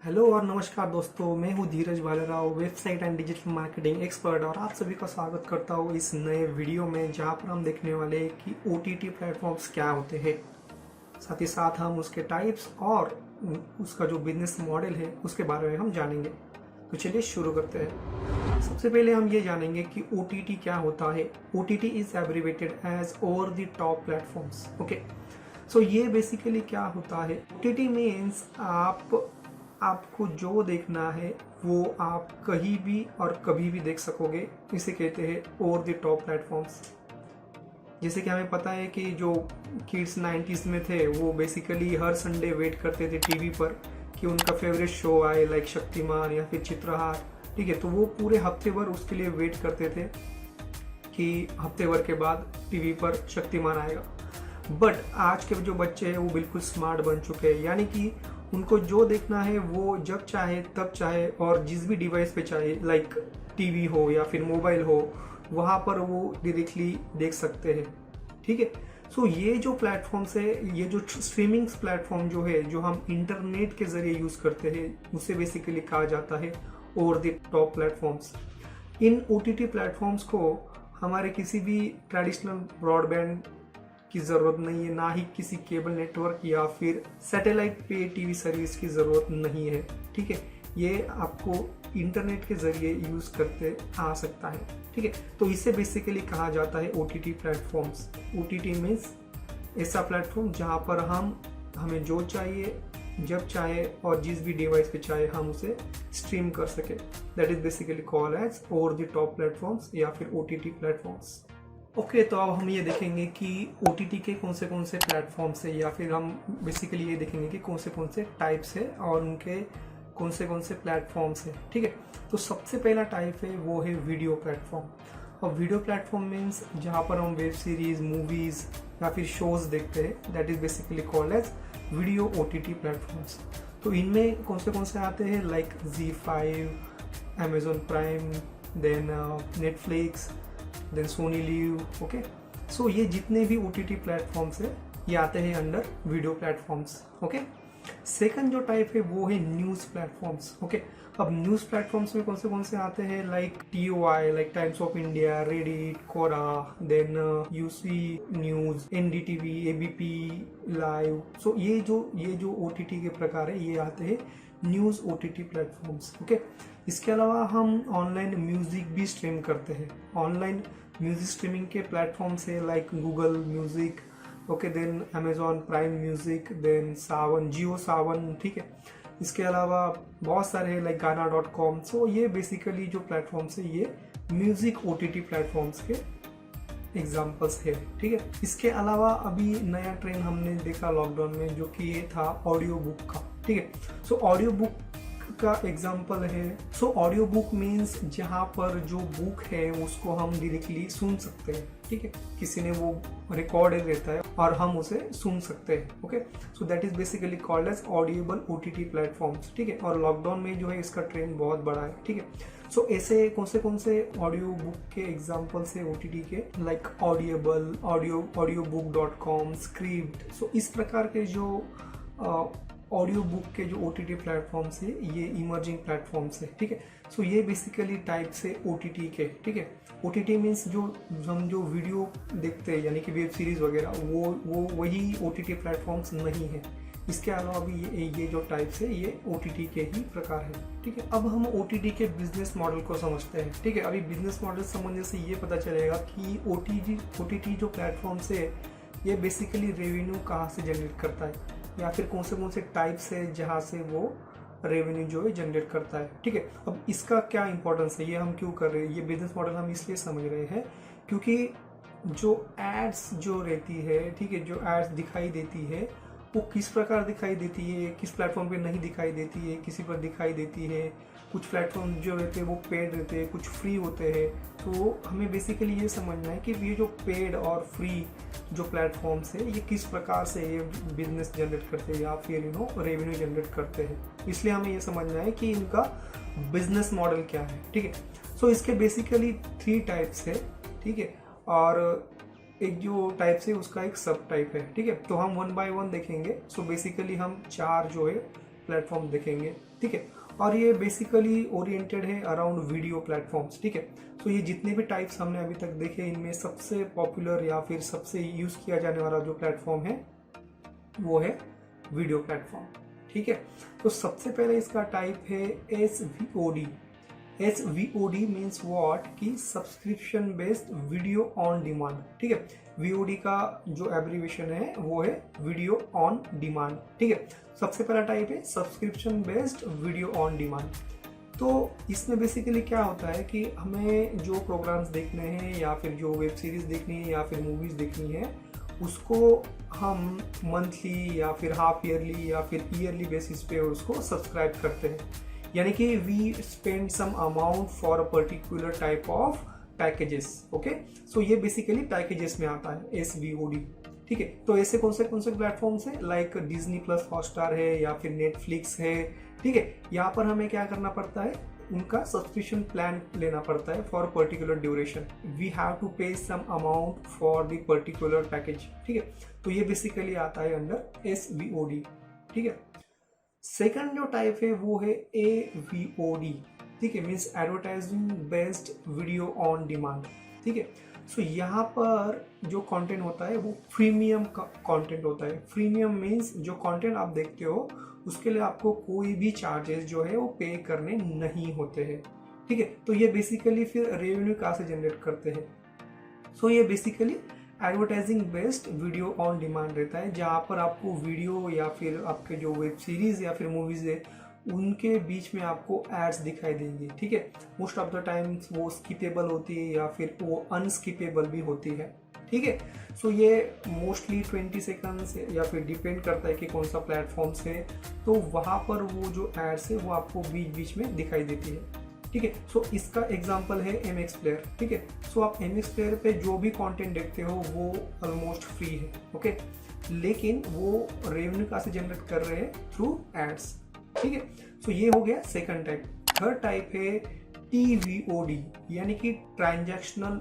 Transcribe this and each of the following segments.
Hello और नमस्कार दोस्तों, मैं हूं Dheeraj Bhalerao, website and digital marketing expert. और आप सभी का स्वागत करता हूं इस नए वीडियो में, जहां पर हम देखने वाले हैं कि ओटीटी प्लेटफॉर्म्स क्या होते हैं, साथ ही साथ हम उसके टाइप्स और उसका जो बिजनेस मॉडल है उसके बारे में हम जानेंगे। तो चलिए शुरू करते हैं। सबसे पहले हम ये जानेंगे कि ओटीटी क्या होता है। OTT is abbreviated as over the top platforms. Okay, so ये बेसिकली क्या होता है, ओटीटी मीन्स आपको जो देखना है वो आप कहीं भी और कभी भी देख सकोगे। इसे कहते हैं ओवर द टॉप प्लेटफॉर्म्स। जैसे कि हमें पता है कि जो किड्स 90s में थे वो बेसिकली हर संडे वेट करते थे टीवी पर कि उनका फेवरेट शो आए, लाइक शक्तिमान या फिर चित्रहार। ठीक है, तो वो पूरे हफ्ते भर उसके लिए वेट करते थे कि हफ्ते भर के बाद टीवी पर शक्तिमान आएगा। बट आज के जो बच्चे हैं वो बिल्कुल स्मार्ट बन चुके हैं, यानी कि उनको जो देखना है वो जब चाहे तब चाहे और जिस भी डिवाइस पे चाहे, लाइक टीवी हो या फिर मोबाइल हो, वहाँ पर वो डायरेक्टली देख सकते हैं। ठीक है, सो ये जो प्लेटफॉर्म्स है, ये जो स्ट्रीमिंग प्लेटफॉर्म जो है, जो हम इंटरनेट के जरिए यूज करते हैं, उसे बेसिकली कहा जाता है over the top platforms. In OTT platforms को हमारे किसी भी ट्रेडिशनल ब्रॉडबैंड की ज़रूरत नहीं है, ना ही किसी केबल नेटवर्क या फिर सैटेलाइट पे टीवी सर्विस की ज़रूरत नहीं है। ठीक है, ये आपको इंटरनेट के ज़रिए यूज़ करते आ सकता है। ठीक है, तो इसे बेसिकली कहा जाता है ओटीटी प्लेटफॉर्म्स। ओटीटी मीन्स ऐसा प्लेटफॉर्म जहाँ पर हमें जो चाहिए, जब चाहे और जिस भी डिवाइस पे चाहे हम उसे स्ट्रीम कर सके। That is basically call as over the top platforms या फिर ओटीटी प्लेटफॉर्म्स। ओके, तो अब हम ये देखेंगे कि ओटीटी के कौन से प्लेटफॉर्म्स है, या फिर हम बेसिकली ये देखेंगे कि कौन से टाइप्स है और उनके कौन से प्लेटफॉर्म्स है। ठीक है, तो सबसे पहला टाइप है वो है वीडियो प्लेटफॉर्म। और वीडियो प्लेटफॉर्म मीन्स जहाँ पर हम वेब सीरीज, मूवीज या फिर शोज देखते हैं, that is basically called as video OTT platforms. तो इनमें कौन से आते हैं, like ZEE5, Amazon Prime, then Netflix, then Sony LIV. Okay, so ये जितने भी ओटीटी प्लेटफॉर्म्स है ये आते हैं under video platforms. Okay, second जो टाइप है वो है न्यूज प्लेटफॉर्म्स। ओके, अब न्यूज प्लेटफॉर्म्स में कौन से आते हैं, like TOI, like Times of India, Reddit, Quora, then UC news, NDTV, ABP live. So ये जो ओटीटी के प्रकार है ये आते हैं न्यूज ओटीटी प्लेटफॉर्म्स। ओके, इसके अलावा हम ऑनलाइन म्यूजिक भी स्ट्रीम करते हैं। ऑनलाइन म्यूजिक स्ट्रीमिंग के प्लेटफॉर्म्स है like Google Music, okay, then Amazon Prime Music, then Saavn, Jio Saavn. ठीक है, इसके अलावा बहुत सारे हैं लाइक गाना.com। सो ये बेसिकली जो प्लेटफॉर्म्स है ये म्यूजिक ओटीटी प्लेटफॉर्म्स के एग्जाम्पल्स है। ठीक है, इसके अलावा अभी नया ट्रेंड हमने देखा लॉकडाउन में, जो कि ये था ऑडियो बुक का। ठीक है, सो ऑडियो बुक का एग्जाम्पल है, सो ऑडियो बुक मीन्स जहाँ पर जो बुक है उसको हम डायरेक्टली सुन सकते हैं। ठीक है, किसी ने वो रिकॉर्ड रहता है और हम उसे सुन सकते हैं। Okay, so that is basically called as audible OTT platforms. ठीक है, और लॉकडाउन में जो है इसका ट्रेंड बहुत बड़ा है। ठीक है, सो ऐसे कौन से ऑडियो बुक के एग्जाम्पल्स है ओटीटी के, लाइक ऑडिएबल, audiobook.com, स्क्रिप्ट। सो इस प्रकार के जो ऑडियो बुक के जो ओटीटी प्लेटफॉर्म्स है ये इमर्जिंग प्लेटफॉर्म्स है। ठीक है, सो ये बेसिकली टाइप्स है ओटीटी के। ठीक है, ओटीटी मीन्स हम जो वीडियो देखते हैं, यानी कि वेब सीरीज वगैरह, वो वही ओटीटी प्लेटफॉर्म्स नहीं है। इसके अलावा भी ये जो टाइप्स है ये ओटीटी के ही प्रकार है। ठीक है, अब हम ओटीटी के बिजनेस मॉडल को समझते हैं। ठीक है, अभी बिजनेस मॉडल समझने से ये पता चलेगा कि ओटीटी जो प्लेटफॉर्म्स है ये बेसिकली रेवेन्यू कहाँ से जनरेट करता है, या फिर कौन से टाइप्स है जहाँ से वो रेवेन्यू जो है जनरेट करता है। ठीक है, अब इसका क्या इंपॉर्टेंस है, ये हम क्यों कर रहे हैं, ये बिजनेस मॉडल हम इसलिए समझ रहे हैं क्योंकि जो एड्स जो रहती है, ठीक है, जो एड्स दिखाई देती है वो किस प्रकार दिखाई देती है, किस प्लेटफॉर्म पे नहीं दिखाई देती है, किसी पर दिखाई देती है। कुछ प्लेटफॉर्म जो रहते हैं वो पेड रहते हैं, कुछ फ्री होते हैं। तो हमें बेसिकली ये समझना है कि ये जो पेड और फ्री जो प्लेटफॉर्म्स है ये किस प्रकार से ये बिजनेस जनरेट करते हैं या फिर रेवेन्यू जनरेट करते हैं। इसलिए हमें ये समझना है कि इनका बिजनेस मॉडल क्या है। ठीक है, सो इसके बेसिकली 3 टाइप्स है। ठीक है, और एक जो टाइप है उसका एक सब टाइप है। ठीक है, तो हम 1 बाय 1 देखेंगे। सो बेसिकली हम 4 जो है प्लेटफॉर्म देखेंगे। ठीक है। और ये बेसिकली ओरिएंटेड है अराउंड वीडियो प्लेटफॉर्म्स, ठीक है। तो ये जितने भी टाइप्स हमने अभी तक देखे, इनमें सबसे पॉपुलर या फिर सबसे यूज किया जाने वाला जो प्लेटफॉर्म है वो है वीडियो प्लेटफॉर्म, ठीक है। तो सबसे पहले इसका टाइप है SVOD। SVOD मीन्स व्हाट कि subscription based video on demand, ठीक है। VOD का जो एब्रीविएशन है वो है वीडियो ऑन डिमांड, ठीक है। सबसे पहला टाइप है subscription based video on demand. तो इसमें बेसिकली क्या होता है कि हमें जो प्रोग्राम्स देखने हैं या फिर जो वेब सीरीज देखनी है या फिर मूवीज देखनी है, उसको हम मंथली या फिर हाफ ईयरली या फिर ईयरली बेसिस पे उसको सब्सक्राइब करते हैं, यानी कि we spend some amount for a particular type of packages, okay. So ये बेसिकली पैकेजेस में आता है SVOD, ठीक है। तो ऐसे कौन से प्लेटफॉर्म्स है, लाइक डिज्नी प्लस हॉटस्टार है या फिर नेटफ्लिक्स है, ठीक है। यहाँ पर हमें क्या करना पड़ता है, उनका सब्सक्रिप्शन प्लान लेना पड़ता है for particular duration. We have to pay some amount for the particular package, ठीक है। तो ये बेसिकली आता है अंडर SVOD, ठीक है। सेकंड जो टाइप है वो है AVOD, ठीक है, means advertising based video on demand, ठीक है। सो यहाँ पर जो कंटेंट होता है वो प्रीमियम कंटेंट होता है। प्रीमियम मीन्स जो कंटेंट आप देखते हो उसके लिए आपको कोई भी चार्जेस जो है वो पे करने नहीं होते हैं, ठीक है। तो ये बेसिकली फिर रेवेन्यू कहाँ से जनरेट करते हैं, सो ये basically advertising based video on demand रहता है, जहाँ पर आपको वीडियो या फिर आपके जो वेब सीरीज या फिर मूवीज है उनके बीच में आपको एड्स दिखाई देंगे, ठीक है। मोस्ट ऑफ द टाइम्स वो स्किपेबल होती है या फिर वो अनस्किपेबल भी होती है, ठीक है। सो ये मोस्टली 20 सेकंड्स या फिर डिपेंड करता है कि कौन सा प्लेटफॉर्म है, तो वहाँ पर वो जो एड्स है वो आपको बीच बीच में दिखाई देती है, ठीक है। सो इसका एग्जांपल है MX प्लेयर, ठीक है। सो आप MX प्लेयर पे जो भी कंटेंट देखते हो वो ऑलमोस्ट फ्री है, ओके, लेकिन वो रेवेन्यू कहाँ से जनरेट कर रहे हैं, थ्रू एड्स, ठीक है। सो ये हो गया सेकंड टाइप। थर्ड टाइप है TVOD, यानी कि ट्रांजैक्शनल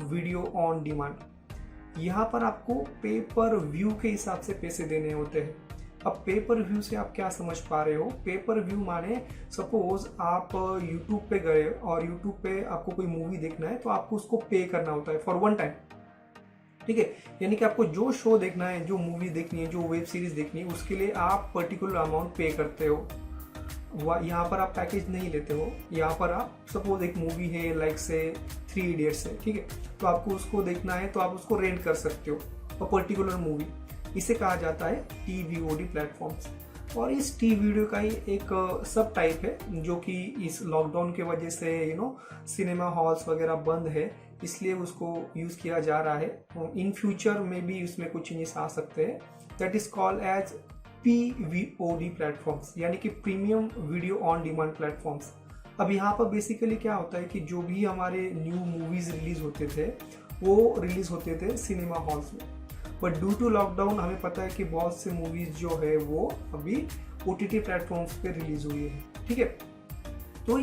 वीडियो ऑन डिमांड। यहाँ पर आपको पे पर व्यू के हिसाब से पैसे देने होते हैं। अब पे पर व्यू से आप क्या समझ पा रहे हो, पे पर व्यू माने सपोज आप YouTube पे गए और YouTube पे आपको कोई मूवी देखना है तो आपको उसको पे करना होता है फॉर वन टाइम, ठीक है। यानी कि आपको जो शो देखना है, जो मूवी देखनी है, जो वेब सीरीज देखनी है, उसके लिए आप पर्टिकुलर अमाउंट पे करते हो। यहाँ पर आप पैकेज नहीं लेते हो, यहाँ पर आप सपोज एक मूवी है लाइक से 3 इडियट्स है, ठीक है, तो आपको उसको देखना है तो आप उसको रेंट कर सकते हो और पर्टिकुलर मूवी। इसे कहा जाता है TVOD प्लेटफॉर्म्स। और इस TVOD का ही एक सब टाइप है जो कि इस लॉकडाउन के वजह से सिनेमा हॉल्स वगैरह बंद है, इसलिए उसको यूज किया जा रहा है। इन फ्यूचर में भी इसमें कुछ चेंजेस आ सकते हैं। That is called as PVOD platforms, यानी कि premium video on demand platforms. अब यहाँ पर बेसिकली क्या होता है कि जो भी हमारे न्यू मूवीज रिलीज होते थे वो रिलीज होते थे सिनेमा हॉल्स में, बट ड्यू टू लॉकडाउन हमें पता है कि बहुत से मूवीज जो है वो अभी OTT प्लेटफॉर्म्स पे रिलीज हुई है, ठीक है। तो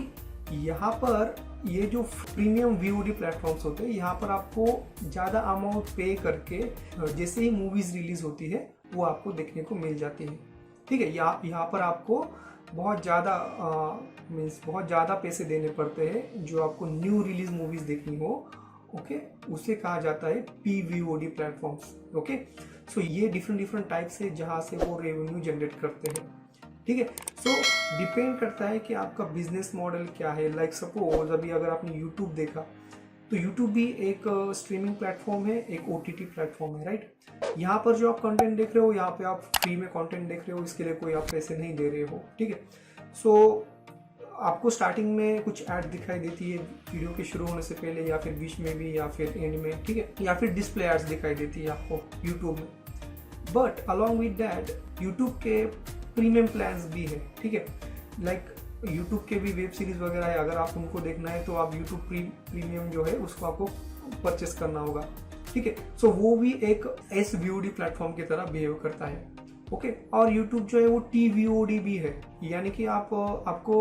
यहाँ पर ये जो प्रीमियम VOD प्लेटफॉर्म्स होते हैं, यहाँ पर आपको ज़्यादा अमाउंट पे करके जैसे ही मूवीज रिलीज होती है वो आपको देखने को मिल जाती है, ठीक है। यहाँ पर आपको बहुत ज़्यादा मीन्स बहुत ज़्यादा पैसे देने पड़ते हैं जो आपको न्यू रिलीज मूवीज देखनी हो, ओके, उसे कहा जाता है PVOD प्लेटफॉर्म्स, ओके। सो ये डिफरेंट टाइप्स है जहाँ से वो रेवेन्यू जनरेट करते हैं, ठीक है। सो डिपेंड करता है कि आपका बिजनेस मॉडल क्या है। लाइक सपोज अभी अगर आपने YouTube देखा तो YouTube भी एक स्ट्रीमिंग प्लेटफॉर्म है, एक OTT प्लेटफॉर्म है, राइट। यहाँ पर जो आप कंटेंट देख रहे हो, यहाँ पे आप फ्री में कंटेंट देख रहे हो, इसके लिए कोई आप पैसे नहीं दे रहे हो, ठीक है। सो आपको स्टार्टिंग में कुछ ऐड दिखाई देती है वीडियो के शुरू होने से पहले या फिर बीच में भी या फिर एंड में, ठीक है, या फिर डिस्प्ले एड्स दिखाई देती है आपको YouTube में। But along with that YouTube के प्रीमियम प्लान्स भी है, ठीक है। लाइक YouTube के भी वेब सीरीज वगैरह है, अगर आप उनको देखना है तो आप YouTube प्रीमियम जो है उसको आपको परचेस करना होगा, ठीक है। सो वो भी एक SVOD प्लेटफॉर्म की तरह बिहेव करता है, ओके। और YouTube जो है वो TVOD भी है, यानी कि आपको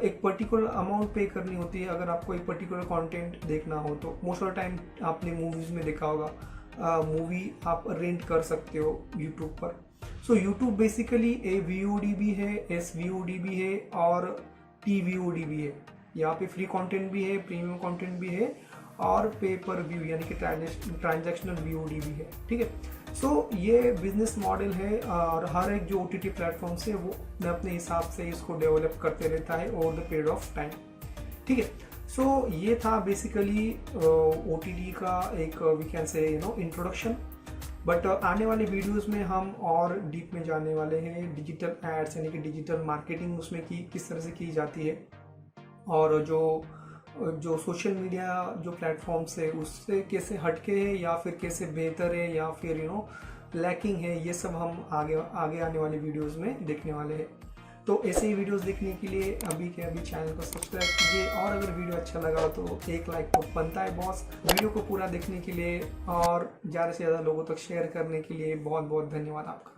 एक पर्टिकुलर अमाउंट पे करनी होती है अगर आपको एक पर्टिकुलर कंटेंट देखना हो तो। मोस्ट ऑफ टाइम आपने मूवीज में देखा होगा, मूवी आप रेंट कर सकते हो YouTube पर, सो यूट्यूब बेसिकली AVOD भी है, SVOD भी है और TVOD भी है। यहाँ पे फ्री कंटेंट भी है, प्रीमियम कंटेंट भी है और पे पर व्यू यानी कि ट्रांजैक्शनल VOD भी है। ठीक है। सो ये बिजनेस मॉडल है और हर एक जो OTT प्लेटफॉर्म से वो अपने हिसाब से इसको डेवलप करते रहता है over the period of time. ठीक है। सो ये था बेसिकली OTT का एक we can say introduction. But आने वाले वीडियोस में हम और डीप में जाने वाले हैं डिजिटल एड्स यानी कि डिजिटल मार्केटिंग उसमें किस तरह से की जाती है और जो सोशल मीडिया जो प्लेटफॉर्म्स है उससे कैसे हटके है या फिर कैसे बेहतर है या फिर लैकिंग है, ये सब हम आगे आने वाले वीडियोस में देखने वाले हैं। तो ऐसे ही वीडियोस देखने के लिए अभी के अभी चैनल को सब्सक्राइब कीजिए और अगर वीडियो अच्छा लगा तो एक लाइक तो बनता है बॉस। वीडियो को पूरा देखने के लिए और ज़्यादा से ज़्यादा लोगों तक शेयर करने के लिए बहुत बहुत धन्यवाद आपका।